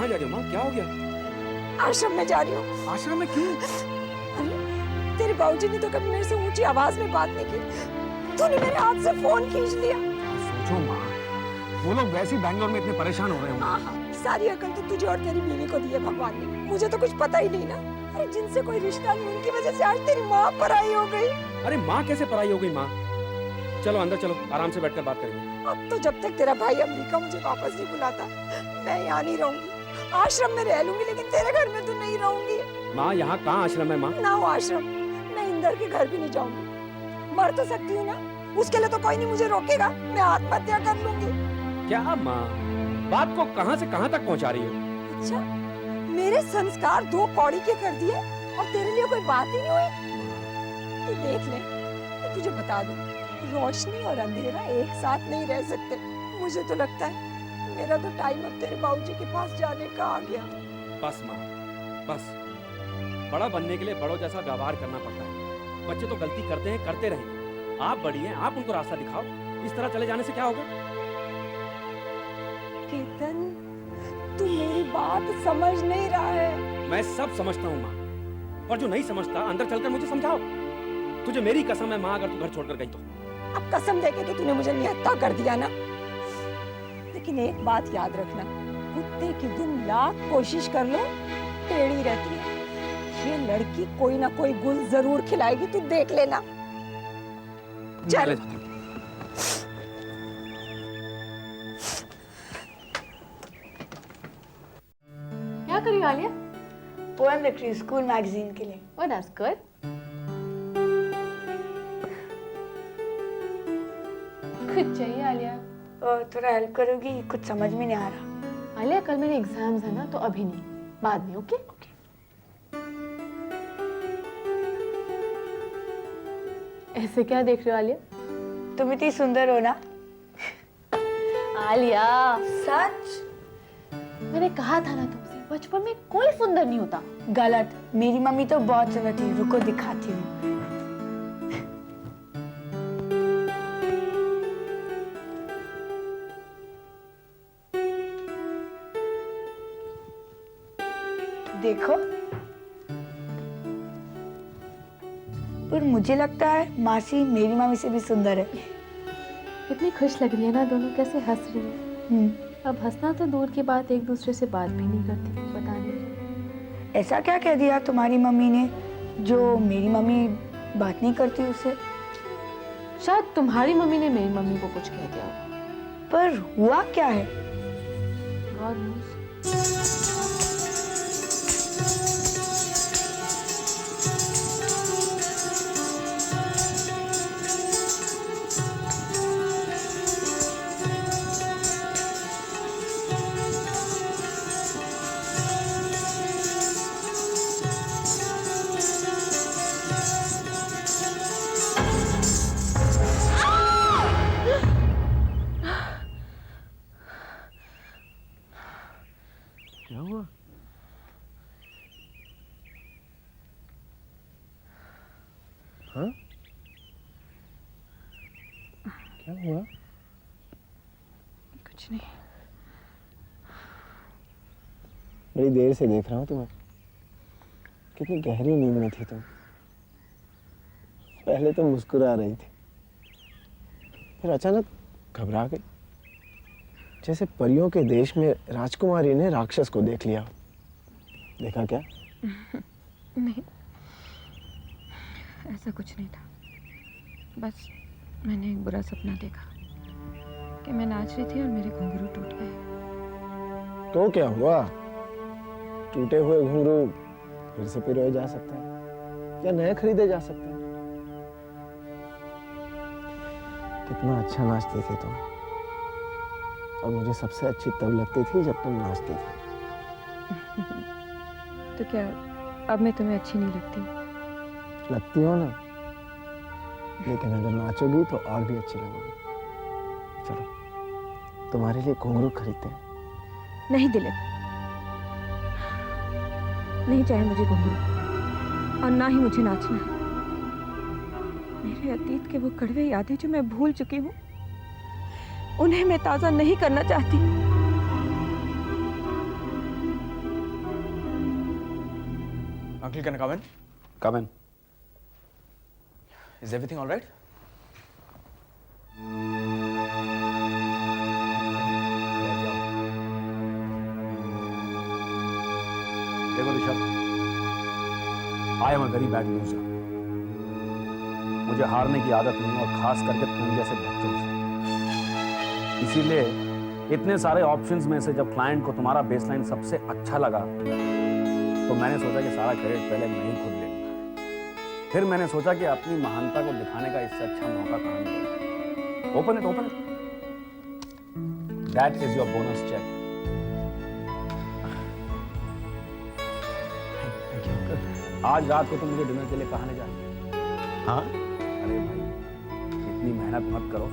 कहाँ जा रही हो माँ? क्या हो गया? आश्रम में जा रही हूँ। आश्रम में क्यों? अरे तेरे बाबूजी ने तो कभी मेरे से ऊंची आवाज में बात नहीं की, तूने मेरे हाथ से फोन खींच लिया। सोचो माँ, वो लोग वैसे ही बैंगलोर में इतने परेशान हो रहे होंगे। हाँ, सारी अकल तो तुझे और तेरी बीवी को दी है भगवान ने, मुझे तो कुछ पता ही नहीं ना। अरे जिनसे कोई रिश्ता नहीं, उनकी वजह से आज तेरी माँ पराई हो गई। अरे माँ कैसे पराई हो गई माँ? चलो अंदर चलो, आराम से बैठकर बात करेंगे। अब तो जब तक तेरा भाई अमेरिका मुझे वापस नहीं बुलाता, मैं यहाँ नहीं रहूंगी। आश्रम में रह लूंगी, लेकिन तेरे घर में तो नहीं रहूंगी। माँ यहाँ कहाँ आश्रम है माँ? ना हो आश्रम, मैं इंदर के घर भी नहीं जाऊंगी। मर तो सकती हूँ ना, उसके लिए तो कोई नहीं मुझे रोकेगा, मैं आत्महत्या कर लूंगी। क्या माँ, बात को कहाँ से कहाँ तक पहुँचा रही हो? अच्छा, मेरे संस्कार 2 कौड़ी के कर दिए और तेरे लिए कोई बात ही नहीं हुई? तू देख ले, मैं तुझे बता दूं, रोशनी और अंधेरा एक साथ नहीं रह सकते। मुझे तो लगता है मेरा तो टाइम अब तेरे बाबूजी के पास जाने का आ गया। बस माँ, बस। बड़ा बनने के लिए बड़ों जैसा व्यवहार करना पड़ता है। बच्चे तो गलती करते हैं, करते रहेंगे। आप बड़ी हैं, आप उनको रास्ता दिखाओ। इस तरह चले जाने से क्या होगा? केतन, तू मेरी बात समझ नहीं रहा है। मैं सब समझता हूँ माँ, और जो नहीं समझता अंदर चलकर मुझे समझाओ। तुझे मेरी कसम है माँ, अगर तू घर छोड़कर गई तो। अब कसम देके तो तूने मुझे निहत्था कर दिया ना, लेकिन एक बात याद रखना, कुत्ते की दुम लाख कोशिश कर लो, टेढ़ी रहती है। ये लड़की कोई ना कोई गुल जरूर खिलाएगी, तू देख लेना। चल। क्या कर रही हो आलिया? पोएम लिख रही हूँ स्कूल मैगजीन के लिए। Oh, that's good. कुछ चाहिए आलिया? और थोड़ा हेल्प करोगी? कुछ समझ में नहीं आ रहा। आलिया, कल मेरे एग्जाम्स है ना, तो अभी नहीं, बाद में। ओके? ऐसे क्या देख रहे हो आलिया? तुम इतनी सुंदर हो ना। आलिया, सच? मैंने कहा था ना तुमसे, बचपन में कोई सुंदर नहीं होता। गलत, मेरी मम्मी तो बहुत सुंदर थी। रुको दिखाती हूँ। देखो, पर मुझे लगता है मासी मेरी मम्मी से भी सुंदर है। कितनी खुश लग रही है ना दोनों, कैसे हंस रही है। अब हंसना तो दूर की बात, एक दूसरे से बात भी नहीं करती, पता नहीं ऐसा क्या कह दिया तुम्हारी मम्मी ने जो मेरी मम्मी बात नहीं करती उससे? शायद तुम्हारी मम्मी ने मेरी मम्मी को कुछ कह दिया होगा। पर हुआ क्या है? God knows. क्या हुआ? हाँ? क्या हुआ? कुछ नहीं। बड़ी देर से देख रहा हूँ तुम्हें, कितनी गहरी नींद में थी तुम। पहले तो मुस्कुरा रही थी, फिर अचानक घबरा गई, जैसे परियों के देश में राजकुमारी ने राक्षस को देख लिया। देखा क्या? नहीं, ऐसा कुछ नहीं था। बस मैंने एक बुरा सपना देखा कि मैं नाच रही थी और मेरे घुंघरू टूट गए। तो क्या हुआ? टूटे हुए घुंघरू फिर से पिरोए जा सकते हैं या नए खरीदे जा सकते हैं। कितना अच्छा नाचती थी तुम, और मुझे सबसे अच्छी तब लगती थी जब तुम नाचती थी। तो क्या अब मैं तुम्हें अच्छी नहीं लगती? लगती हो ना, लेकिन अगर नाचोगी तो और भी अच्छी लगोगी। चलो तुम्हारे लिए घुंघरू खरीदते हैं। नहीं दिलीप, नहीं चाहिए मुझे घुंघरू, और ना ही मुझे नाचना है। मेरे अतीत के वो कड़वे यादें जो मैं भूल चुकी हूँ, उन्हें मैं ताजा नहीं करना चाहती। Uncle, can I come in? Come in. Is everything all right? देखो Rishabh, I am a very bad loser. मुझे हारने की आदत नहीं है, और खास करके तुम जैसे बच्चों से। इसीलिए इतने सारे ऑप्शंस में से जब क्लाइंट को तुम्हारा बेसलाइन सबसे अच्छा लगा, तो मैंने सोचा कि सारा क्रेडिट पहले मैं ही खुद ले लूं। फिर मैंने सोचा कि अपनी महानता को दिखाने का इससे अच्छा मौका कहाँ मिलेगा। Open it, open it. That is your bonus check. आज रात को तुम मुझे डिनर के लिए कहाँ ले जाओगे? हाँ? अरे भाई, इतनी मेहनत मत करो,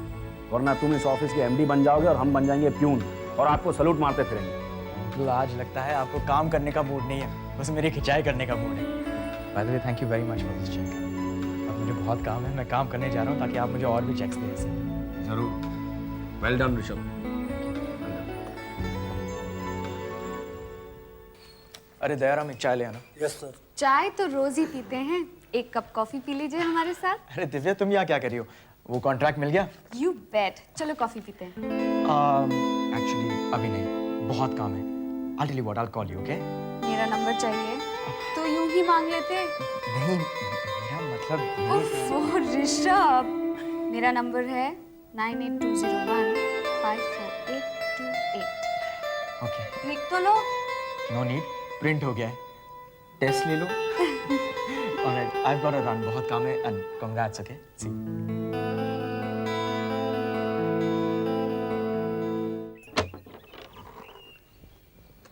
वरना तुम इस ऑफिस के एमडी बन जाओगे और हम बन जाएंगे प्यून, और आपको सलूट मारते फिरेंगे। अंकल, आज लगता है आपको काम करने का मूड नहीं है, बस मेरी खिंचाई करने का मूड है। By the way, thank you very much for this check. अब मुझे बहुत काम है, मैं काम करने जा रहा हूँ ताकि आप मुझे और भी चेक्स दे सकें। जरूर। Well done Rishabh. अरे दयाराम, एक चाय ले आना। चाय तो रोज ही पीते हैं, एक कप कॉफी पी लीजिए हमारे साथ। अरे दिव्या, तुम यहाँ क्या कर रही हो? वो कॉन्ट्रैक्ट मिल गया? यू बेट। चलो कॉफी पीते हैं। एक्चुअली अभी नहीं, बहुत काम है। I'll tell you what, I'll call you, okay? मेरा नंबर चाहिए तो यूं ही मांग लेते। नहीं, मेरा मतलब ये ओह ऋषभ, मेरा नंबर है 9820154828। ओके, लिख तो लो। नो नीड, प्रिंट हो गया है। टेस्ट ले लो। Alright, I've got to run, बहुत काम है, and congrats, okay? See.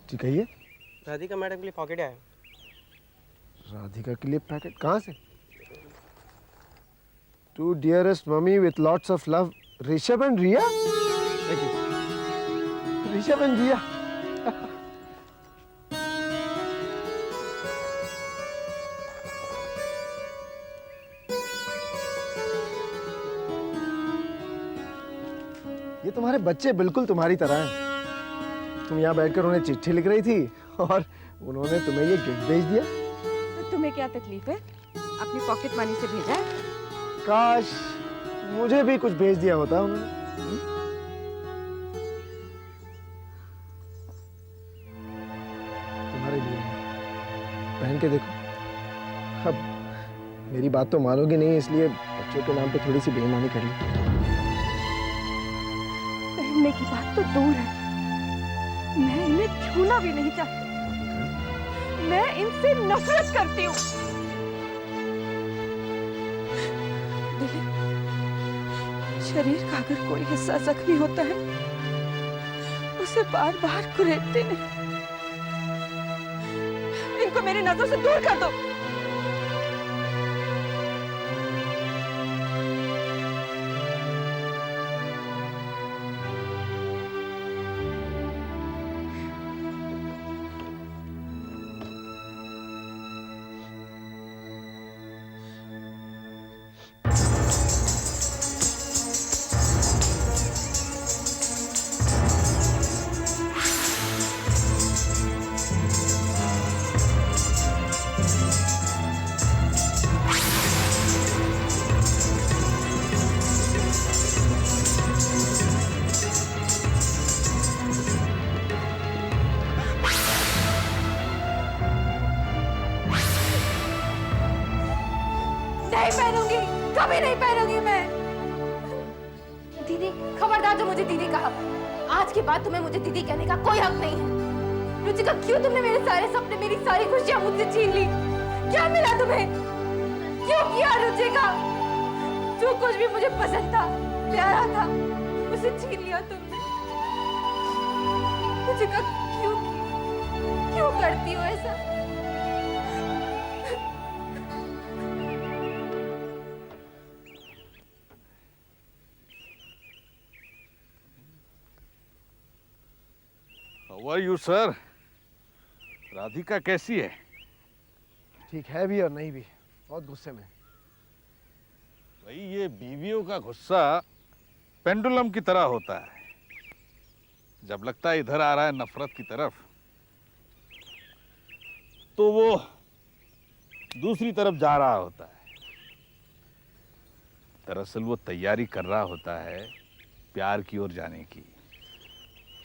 जी कहिए। राधिका मैडम के लिए पॉकेट आया। राधिका के लिए पैकेट कहाँ से? To dearest mummy with lots of love, Rishabh and Riya. Rishabh and Riya. ये तुम्हारे बच्चे बिल्कुल तुम्हारी तरह हैं। तुम यहाँ बैठकर उन्हें चिट्ठी लिख रही थी और उन्होंने तुम्हें ये गिफ्ट भेज दिया। तो तुम्हें क्या तकलीफ है? अपनी पॉकेट मनी से भेजा है। काश मुझे भी कुछ भेज दिया होता उन्होंने। तुम्हारे लिए पहन के देखो। अब मेरी बात तो मानोगी नहीं, इसलिए बच्चों के नाम पे थोड़ी सी बेईमानी कर ली। पहनने की बात तो दूर है, मैं इन्हें छूना भी नहीं चाहती। मैं इनसे नफरत करती हूँ। दिलीप, शरीर का अगर कोई हिस्सा जख्मी होता है, उसे बार बार कुरेदते नहीं। इनको मेरी नजर से दूर कर दो। नहीं पहनूंगी, कभी नहीं पहनूंगी मैं। दीदी, खबरदार जो मुझे दीदी कहा। आज के बाद तुम्हें मुझे दीदी कहने का कोई हक नहीं है। रुचिका, क्यों तुमने मेरे सारे सपने, मेरी सारी खुशियां मुझसे छीन ली? क्या मिला तुम्हें? क्यों किया रुचिका? जो कुछ भी मुझे पसंद था, प्यारा था, उसे छीन लिया तुमने। रुचिका, क्यों करती हो ऐसा? How are you, sir? Radhika कैसी है? ठीक है भी और नहीं भी, बहुत गुस्से में। भाई, ये बीवियों का गुस्सा पेंडुलम की तरह होता है। जब लगता है इधर आ रहा है नफरत की तरफ, तो वो दूसरी तरफ जा रहा होता है। दरअसल वो तैयारी कर रहा होता है प्यार की ओर जाने की।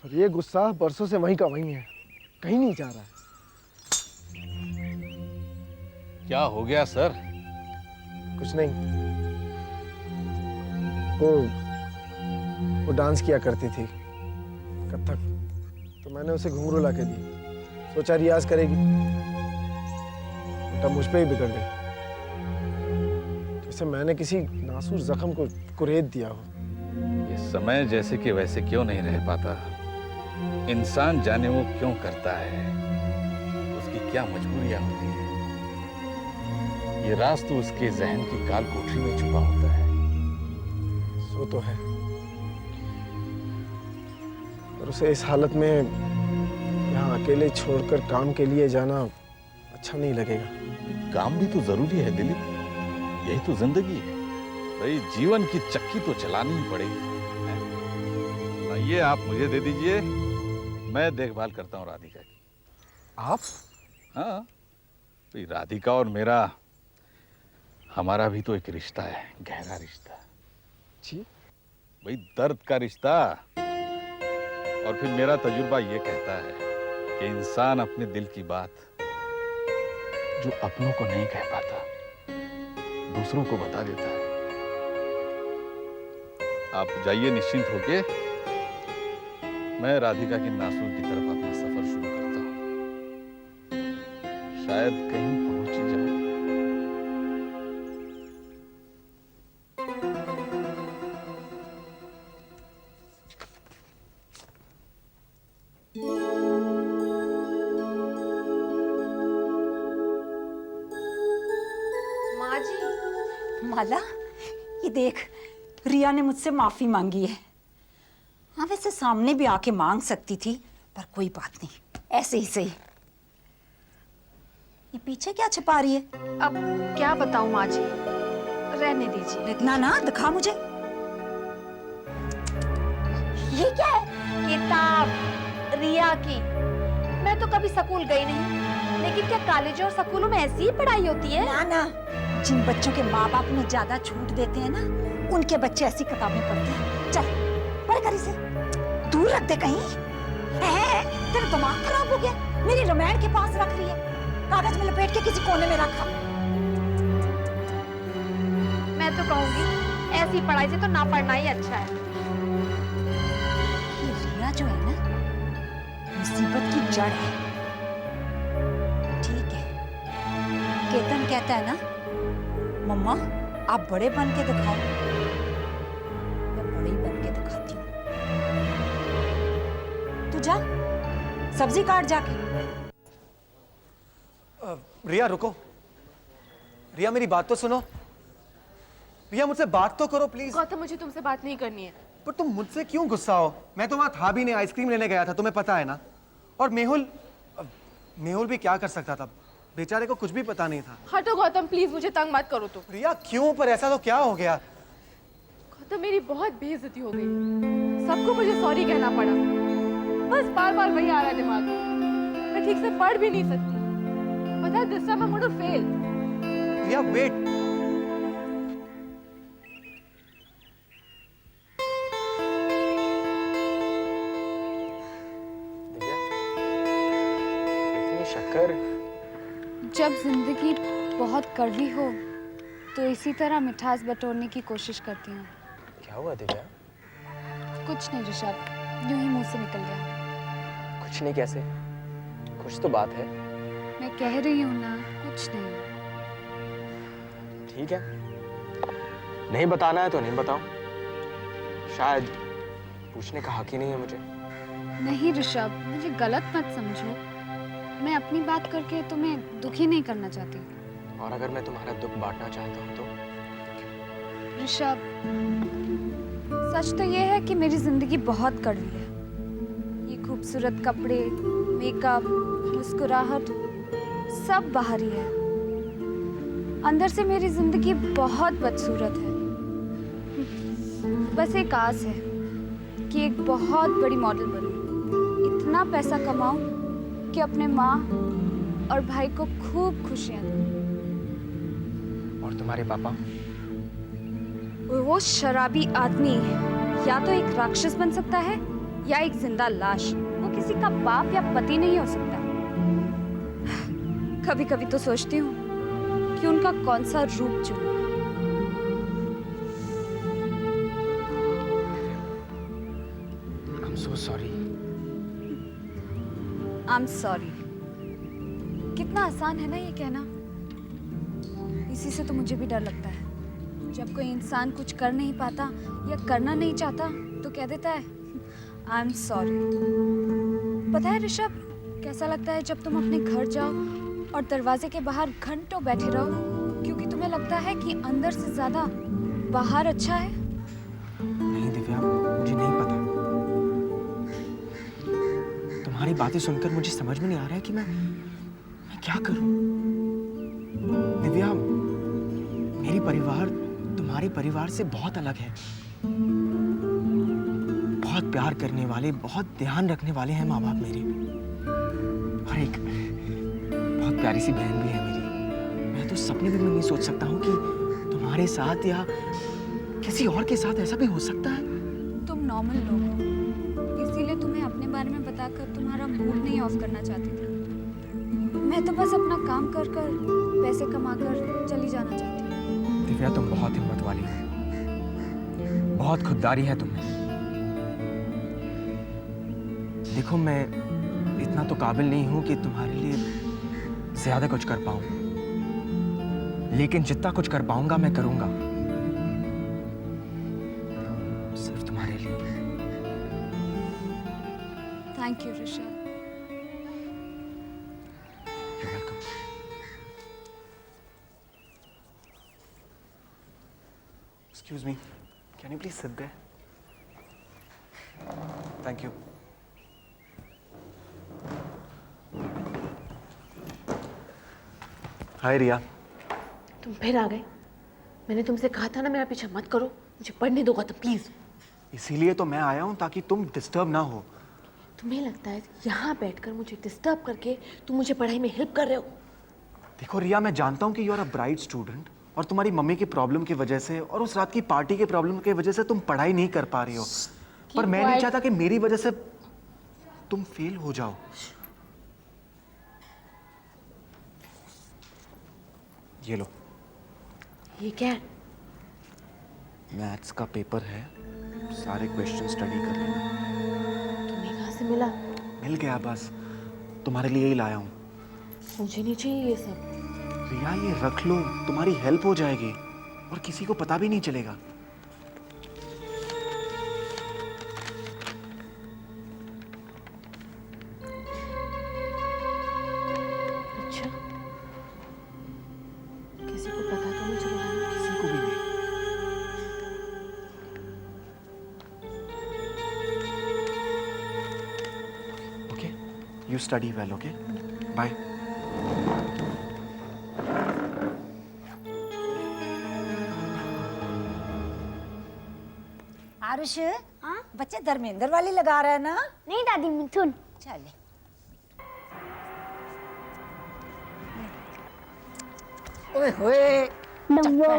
और ये गुस्सा बरसों से वहीं का वहीं है, कहीं नहीं जा रहा है। क्या हो गया सर? कुछ नहीं। वो डांस किया करती थी, कथक। तो मैंने उसे घुंघरू ला के दी, सोचा रियाज करेगी। बेटा मुझ पे ही बिगड़ गई, जैसे मैंने किसी नासूर जख्म को कुरेद दिया हो। ये समय जैसे कि वैसे क्यों नहीं रह पाता? इंसान जाने वो क्यों करता है, उसकी क्या मजबूरियां होती हैं। ये राज तो उसके जहन की काल कोठरी में छुपा होता है। सो तो है, पर उसे इस हालत में यहाँ अकेले छोड़कर काम के लिए जाना अच्छा नहीं लगेगा। काम भी तो जरूरी है दिलीप, यही तो जिंदगी है भाई। जीवन की चक्की तो चलानी ही पड़ेगी। ये आप मुझे दे दीजिए, मैं देखभाल करता हूँ राधिका की। आप? हाँ भाई, राधिका और मेरा, हमारा भी तो एक रिश्ता है, गहरा रिश्ता। जी भाई, दर्द का रिश्ता। और फिर मेरा तजुर्बा ये कहता है कि इंसान अपने दिल की बात जो अपनों को नहीं कह पाता, दूसरों को बता देता है। आप जाइए निश्चिंत होके, मैं राधिका की नासूर की तरफ अपना सफर शुरू करता हूं। शायद कहीं पहुंच ही जाऊं। माँ जी। माला, ये देख, रिया ने मुझसे माफी मांगी है। हाँ, वैसे सामने भी आके मांग सकती थी, पर कोई बात नहीं, ऐसे ही सही। ये पीछे क्या छिपा रही है? अब क्या बताऊं माँ जी, रहने दीजिए। ना ना, दिखा मुझे। ये क्या है? किताब रिया की। मैं तो कभी स्कूल गई नहीं, लेकिन क्या कॉलेज और स्कूलों में ऐसी ही पढ़ाई होती है? ना ना, जिन बच्चों के माँ बाप उन्हें ज्यादा छूट देते हैं ना, उनके बच्चे ऐसी किताबें पढ़ते हैं। चल पढ़ कर इसे, दूर रख दे कहीं। तेरा दिमाग खराब हो गया? मेरी रामायण के पास रख रही है, कागज में लपेट के किसी कोने में रखा। मैं तो कहूंगी ऐसी पढ़ाई से तो ना पढ़ना ही अच्छा है। ये रिया जो है ना, मुसीबत की जड़ है। ठीक है, केतन कहता है ना, मम्मा आप बड़े बन के दिखाओ। मैं बड़ी बन के दिखाती हूँ। तू जा, सब्जी काट जाके। रिया रुको। रिया मेरी बात तो सुनो। रिया मुझसे बात तो करो प्लीज। गौतम, मुझे तुमसे बात नहीं करनी है। पर तुम मुझसे क्यों गुस्सा हो? मैं तो वहां था भी नहीं, आइसक्रीम लेने गया था, तुम्हें पता है ना। और मेहुल भी क्या कर सकता था, बेचारे को कुछ भी पता नहीं था। हटो गौतम, प्लीज मुझे तंग मत करो तुम। रिया क्यों? पर ऐसा तो क्या हो गया? गौतम, मेरी बहुत बेइज्जती हो गई, सबको मुझे सॉरी कहना पड़ा। बस बार बार वही आ रहा है दिमाग में। मैं ठीक से पढ़ भी नहीं सकती। पता है, this time I am going to fail. Riya wait. शक्कर, जब जिंदगी बहुत कड़वी हो तो इसी तरह मिठास बटोरने की कोशिश करती हूँ। क्या हुआ दिव्या? कुछ नहीं ऋषभ, यूं ही मुंह से निकल गया। कुछ नहीं कैसे? कुछ तो बात है। मैं कह रही हूँ ना, कुछ नहीं। ठीक है, नहीं बताना है तो नहीं बताओ। शायद पूछने का हक ही नहीं है मुझे। नहीं ऋषभ, मुझे गलत मत समझो। मैं अपनी बात करके तुम्हें दुखी नहीं करना चाहती। और अगर मैं तुम्हारा दुख बांटना चाहता हूँ तो? ऋषभ, सच तो ये है कि मेरी जिंदगी बहुत कड़वी है। ये खूबसूरत कपड़े, मेकअप, मुस्कुराहट सब बाहरी है। अंदर से मेरी जिंदगी बहुत बदसूरत है। बस एक आस है कि एक बहुत बड़ी मॉडल बनूं, इतना पैसा कमाऊं कि अपने माँ और भाई को खूब खुशियां दूं। और तुम्हारे पापा? वो शराबी आदमी या तो एक राक्षस बन सकता है या एक जिंदा लाश। वो किसी का बाप या पति नहीं हो सकता। कभी कभी तो सोचती हूँ कि उनका कौन सा रूप चुनूं। I'm so sorry. I'm sorry। कितना आसान है ना ये कहना। इसी से तो मुझे भी डर लगता है। जब कोई इंसान कुछ कर नहीं पाता या करना नहीं चाहता तो कह देता है आई एम सॉरी। पता है ऋषभ, कैसा लगता है जब तुम अपने घर जाओ और दरवाजे के बाहर घंटों बैठे रहो क्योंकि तुम्हें लगता है कि अंदर से ज्यादा बाहर अच्छा है। नहीं दिव्या, मुझे नहीं पता। तुम्हारी बातें सुनकर मुझे समझ में नहीं आ रहा है कि मैं क्या करूं। दिव्या, मेरी परिवार तुम्हारे परिवार से बहुत अलग है। बहुत प्यार करने वाले, बहुत ध्यान रखने वाले हैं माँ बाप मेरे। और एक बहुत प्यारी सी बहन भी है मेरी। मैं तो सपने में भी नहीं सोच सकता हूँ कि तुम्हारे साथ या किसी और के साथ ऐसा भी हो सकता है। तुम नॉर्मल लोग हो, इसीलिए तुम्हें अपने बारे में बताकर तुम्हारा मूड नहीं ऑफ करना चाहती थी। मैं तो बस अपना काम कर कर पैसे कमाकर चली जाना चाहती हूँ। दिव्या, तुम बहुत हिम्मत वाली हो, बहुत खुददारी है तुम्हें। देखो, मैं इतना तो काबिल नहीं हूं कि तुम्हारे लिए ज्यादा कुछ कर पाऊं, लेकिन जितना कुछ कर पाऊंगा मैं करूंगा, सिर्फ तुम्हारे लिए। Thank you Rishabh. You're welcome. Excuse me, can you please sit there? Thank you. हाय रिया। तुम फिर आ गए। मैंने तुमसे कहा था ना मेरा पीछा मत करो, मुझे पढ़ने दो गौतम प्लीज। इसीलिए तो मैं आया हूँ ताकि तुम डिस्टर्ब ना हो। तुम्हें लगता है यहाँ बैठकर मुझे डिस्टर्ब करके तुम मुझे पढ़ाई में हेल्प कर रहे हो? देखो रिया, मैं जानता हूँ कि you are a bright student और तुम्हारी मम्मी की प्रॉब्लम की वजह से और उस रात की पार्टी के प्रॉब्लम की वजह से तुम पढ़ाई नहीं कर पा रही हो, पर मैं नहीं चाहता कि मेरी वजह से तुम फेल हो जाओ। ये लो। ये क्या है? मैथ्स का पेपर है, सारे क्वेश्चन स्टडी कर लेना। तुम्हें कहाँ से मिला? मिल गया, बस तुम्हारे लिए ही लाया हूँ। मुझे नहीं चाहिए ये सब। रिया, ये रख लो, तुम्हारी हेल्प हो जाएगी और किसी को पता भी नहीं चलेगा। अच्छा, किसी को पता तो नहीं चलेगा? किसी को भी नहीं। Okay, you study well, okay, bye. Aarush, बच्चे धर्मेंद्र वाली लगा रहा है ना? नहीं दादी, मिथुन। चले। ओए होए, नंबर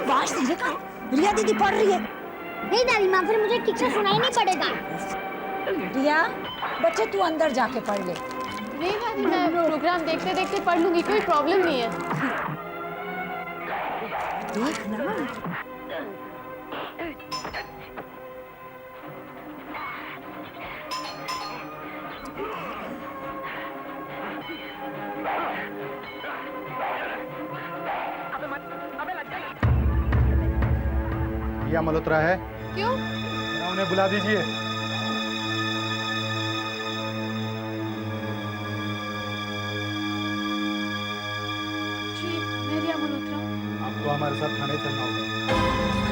बाश धीरे कर, रिया दीदी पढ़ रही है। नहीं दादी माँ, फिर मुझे ठीक से सुनाई नहीं पड़ेगा। रिया, बच्चे तू अंदर जाके पढ़ ले। नहीं दादी, मैं प्रोग्राम देखते देखते पढ़ लूंगी, कोई प्रॉब्लम नहीं है। देख ना। रिया मल्होत्रा है? क्यों? उन्हें बुला दीजिए। जी, मैं रिया मल्होत्रा। आपको हमारे साथ थाने चलना होगा।